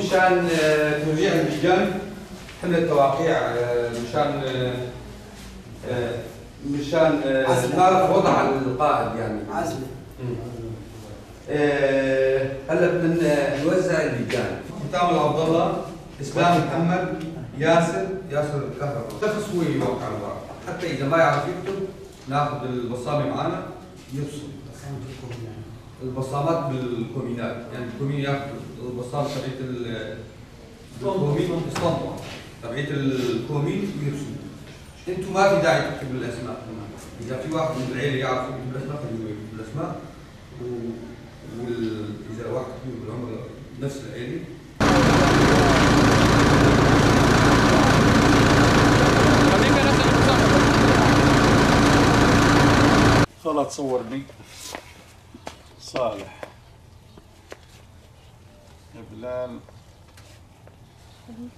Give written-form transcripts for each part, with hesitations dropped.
مشان توزيع اللجان حملة توقيع مشان نعرف وضع القائد يعني عزله. هلا بدنا نوزع اللجان. ختام عبد الله، اسلام محمد، ياسر الكهرباء. شخص هو يوقع الورق، حتى اذا ما يعرف يكتب ناخذ البصامه معنا يبصم. البصامات بالكومينات، يعني الكومين ياخذ البصامه تبعت الكومين اسطمبة تبعت الكومين ويرسم. انتم ما في داعي تكتبوا الاسماء كمان، اذا في واحد من العيله يعرف يكتب الاسماء خليه يكتب الاسماء، واذا واحد كبير بالعمر نفس العيله خلاص صورني. صالح بلال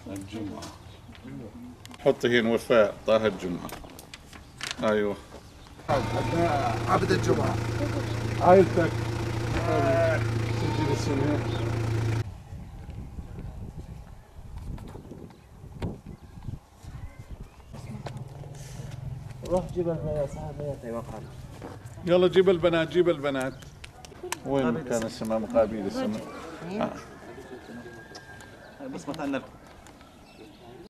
الجمعة. حطي هنا وفاء طه الجمعة. ايوه عبد الجمعة. عائلتك سجل السنة. روح جيب البنات صاحبياتي وقعد. يلا جيب البنات جيب البنات. وين كان السماء مقابل السماء؟ بس مثلا